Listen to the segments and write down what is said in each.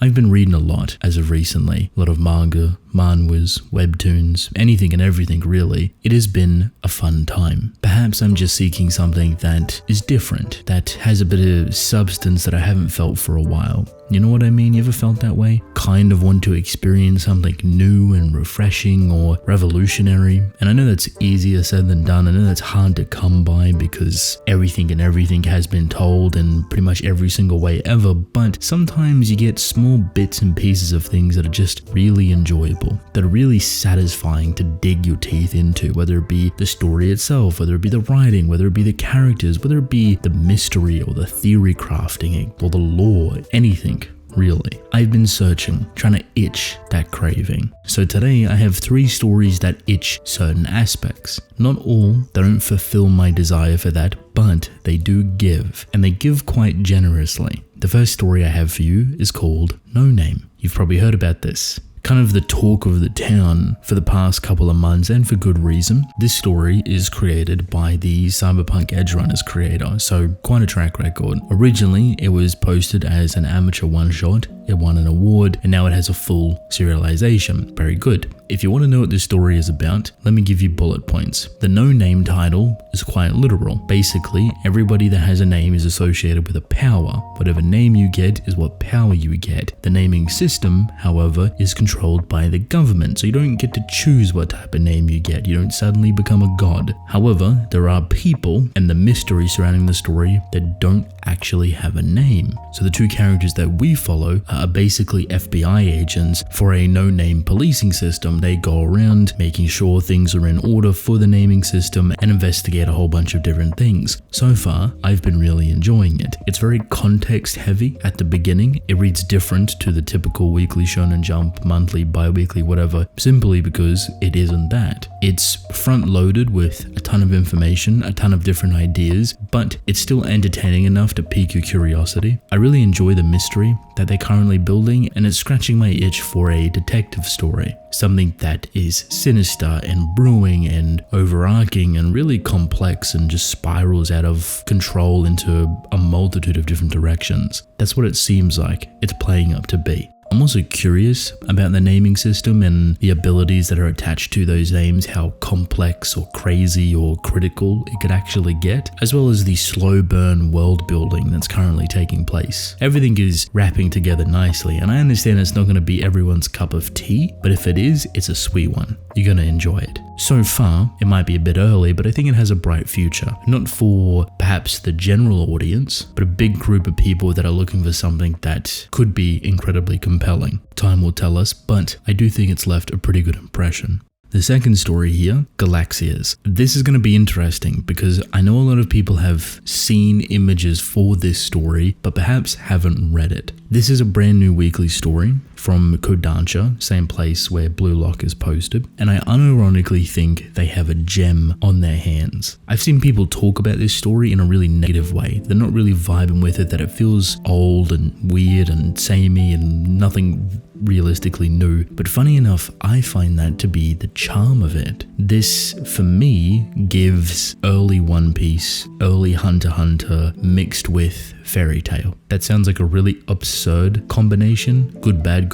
I've been reading a lot as of recently, a lot of manga, manhwas, webtoons, anything and everything really. It has been a fun time. Perhaps I'm just seeking something that is different, that has a bit of substance that I haven't felt for a while. You know what I mean? You ever felt that way? Kind of want to experience something new and refreshing or revolutionary. And I know that's easier said than done. I know that's hard to come by because everything has been told in pretty much every single way ever. But sometimes you get small bits and pieces of things that are just really enjoyable, that are really satisfying to dig your teeth into, whether it be the story itself, whether it be the writing, whether it be the characters, whether it be the mystery or the theory crafting or the lore, anything. Really. I've been searching, trying to itch that craving. So today I have 3 stories that itch certain aspects. Not all, they don't fulfill my desire for that, but they do give, and they give quite generously. The first story I have for you is called No Name. You've probably heard about this. Kind of the talk of the town for the past couple of months, and for good reason. This story is created by the Cyberpunk Edgerunners creator, so quite a track record. Originally, it was posted as an amateur one-shot, it won an award, and now it has a full serialization. Very good. If you want to know what this story is about, let me give you bullet points. The No Name title is quite literal. Basically, everybody that has a name is associated with a power. Whatever name you get is what power you get. The naming system, however, is controlled by the government, so you don't get to choose what type of name you get. You don't suddenly become a god. However, there are people and the mystery surrounding the story that don't actually have a name. So the 2 characters that we follow are basically FBI agents for a no-name policing system. They go around making sure things are in order for the naming system and investigate a whole bunch of different things. So far, I've been really enjoying it. It's very context heavy at the beginning. It reads different to the typical weekly Shonen Jump, monthly, bi-weekly, whatever, simply because it isn't that. It's front-loaded with a ton of information, a ton of different ideas, but it's still entertaining enough to pique your curiosity. I really enjoy the mystery that they're currently building, and it's scratching my itch for a detective story. Something that is sinister and brewing and overarching and really complex and just spirals out of control into a multitude of different directions. That's what it seems like it's playing up to be. I'm also curious about the naming system and the abilities that are attached to those names, how complex or crazy or critical it could actually get, as well as the slow burn world building that's currently taking place. Everything is wrapping together nicely, and I understand it's not going to be everyone's cup of tea, but if it is, it's a sweet one. You're going to enjoy it. So far, it might be a bit early, but I think it has a bright future. Not for perhaps the general audience, but a big group of people that are looking for something that could be incredibly compelling. Time will tell us, but I do think it's left a pretty good impression. The second story here, Galaxias. This is going to be interesting because I know a lot of people have seen images for this story, but perhaps haven't read it. This is a brand new weekly story from Kodansha, same place where Blue Lock is posted, and I unironically think they have a gem on their hands. I've seen people talk about this story in a really negative way. They're not really vibing with it, that it feels old and weird and samey and nothing realistically new. But funny enough, I find that to be the charm of it. This, for me, gives early One Piece, early Hunter x Hunter mixed with fairy tale. That sounds like a really absurd combination. Good, bad,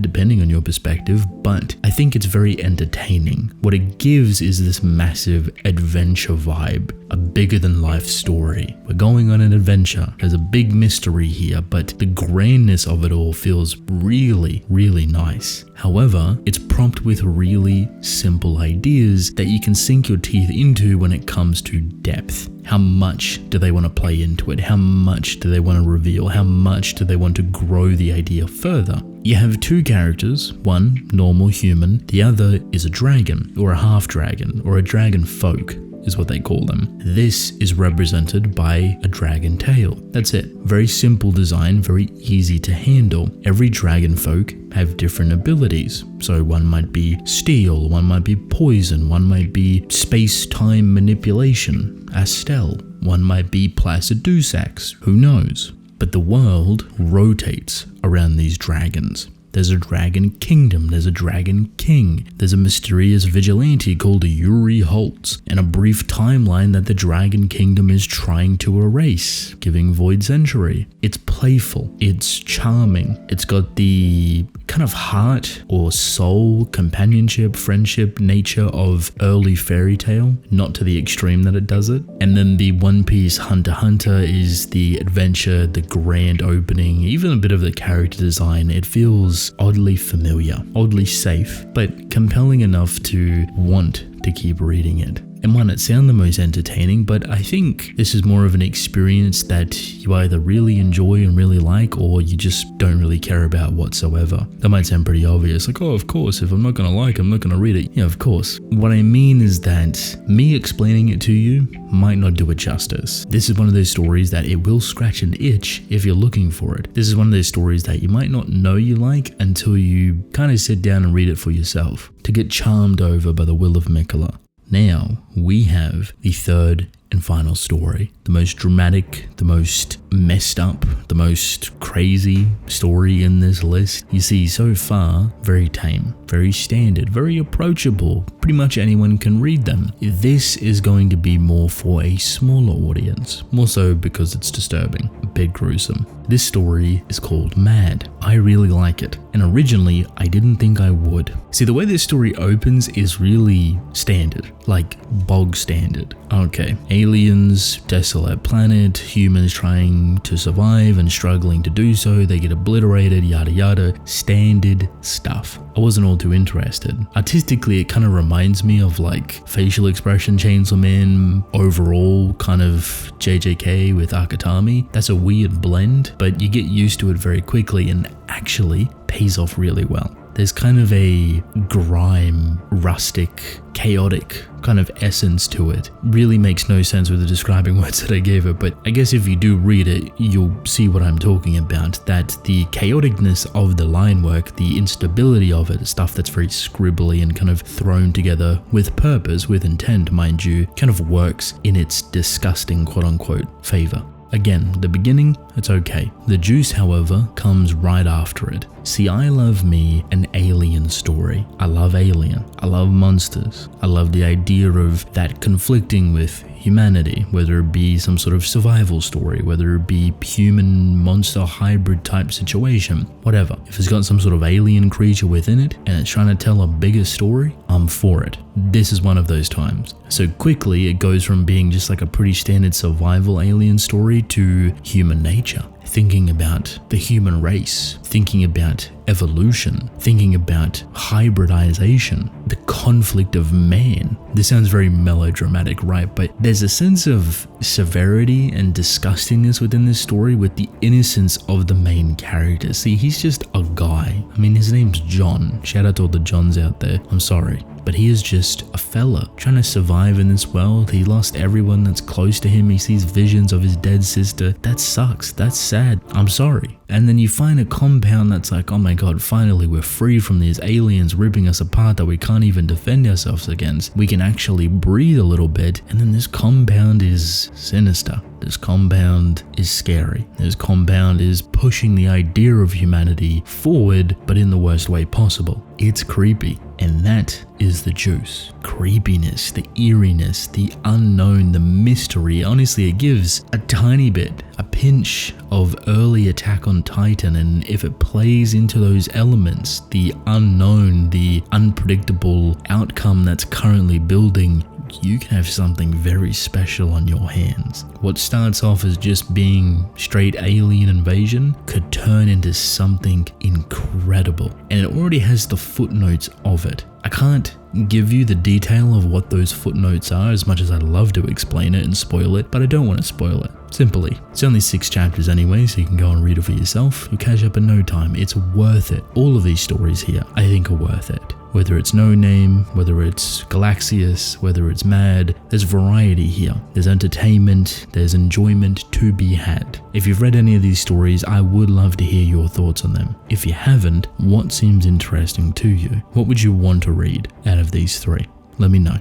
depending on your perspective, but I think it's very entertaining. What it gives is this massive adventure vibe, a bigger than life story. We're going on an adventure. There's a big mystery here, but the grandness of it all feels really, really nice. However, it's prompt with really simple ideas that you can sink your teeth into when it comes to depth. How much do they want to play into it? How much do they want to reveal? How much do they want to grow the idea further? You have 2 characters, one normal human, the other is a dragon, or a half dragon, or a dragon folk is what they call them. This is represented by a dragon tail. That's it. Very simple design, very easy to handle. Every dragon folk have different abilities. So one might be steel, one might be poison, one might be space-time manipulation, Astel, one might be Placidusax, who knows? But the world rotates around these dragons. There's a dragon kingdom, there's a dragon king, there's a mysterious vigilante called Yuri Holtz, and a brief timeline that the dragon kingdom is trying to erase, giving Void Century. It's playful, it's charming, it's got the kind of heart or soul, companionship, friendship nature of early fairy tale, not to the extreme that it does it. And then the One Piece Hunter x Hunter is the adventure, the grand opening, even a bit of the character design. It feels oddly familiar, oddly safe, but compelling enough to want to keep reading it. It might not sound the most entertaining, but I think this is more of an experience that you either really enjoy and really like, or you just don't really care about whatsoever. That might sound pretty obvious, like, oh, of course, if I'm not going to like it, I'm not going to read it. Yeah, of course. What I mean is that me explaining it to you might not do it justice. This is one of those stories that it will scratch an itch if you're looking for it. This is one of those stories that you might not know you like until you kind of sit down and read it for yourself, to get charmed over by the will of Mikola. Now, we have the third and final story. The most dramatic, the most messed up, the most crazy story in this list. You see, so far, very tame, very standard, very approachable. Pretty much anyone can read them. This is going to be more for a smaller audience, more so because it's disturbing, a bit gruesome. This story is called Mad. I really like it, and originally I didn't think I would. See, the way this story opens is really standard, like bog standard. Okay, aliens, desolate planet, humans trying to survive and struggling to do so, they get obliterated, yada yada, standard stuff. I wasn't all too interested. Artistically, it kind of reminds me of like facial expression Chainsaw Man, overall kind of JJK with Akatami. That's a weird blend, but you get used to it very quickly and actually pays off really well. There's kind of a grime, rustic, chaotic kind of essence to it. Really makes no sense with the describing words that I gave it, but I guess if you do read it, you'll see what I'm talking about. That the chaoticness of the line work, the instability of it, stuff that's very scribbly and kind of thrown together with purpose, with intent, mind you, kind of works in its disgusting quote-unquote favor. Again, the beginning, it's okay. The juice, however, comes right after it. See, I love me an alien story. I love Alien. I love monsters. I love the idea of that conflicting with humanity, whether it be some sort of survival story, whether it be human monster hybrid type situation, whatever. If it's got some sort of alien creature within it and it's trying to tell a bigger story, I'm for it. This is one of those times. So quickly it goes from being just like a pretty standard survival alien story to human nature. Thinking about the human race, thinking about evolution, thinking about hybridization, the conflict of man. This sounds very melodramatic, right? But there's a sense of severity and disgustingness within this story with the innocence of the main character. See, he's just a guy. I mean, his name's John. Shout out to all the Johns out there. I'm sorry. But he is just a fella trying to survive in this world. He lost everyone that's close to him. He sees visions of his dead sister. That sucks. That's sad. I'm sorry. And then you find a compound that's like, oh my god, finally we're free from these aliens ripping us apart that we can't even defend ourselves against. We can actually breathe a little bit. And then this compound is sinister. This compound is scary. This compound is pushing the idea of humanity forward, but in the worst way possible. It's creepy. And that is the juice. Creepiness, the eeriness, the unknown, the mystery. Honestly, it gives a tiny bit, a pinch of early Attack on Titan, and if it plays into those elements, the unknown, the unpredictable outcome that's currently building, you can have something very special on your hands. What starts off as just being straight alien invasion could turn into something incredible, and it already has the footnotes of it. I can't give you the detail of what those footnotes are as much as I'd love to explain it and spoil it, but I don't want to spoil it. Simply, it's only 6 chapters anyway, so you can go and read it for yourself. You'll catch up in no time. It's worth it. All of these stories here, I think, are worth it. Whether it's No Name, whether it's Galaxius, whether it's Mad, there's variety here. There's entertainment, there's enjoyment to be had. If you've read any of these stories, I would love to hear your thoughts on them. If you haven't, what seems interesting to you? What would you want to read out of these 3? Let me know.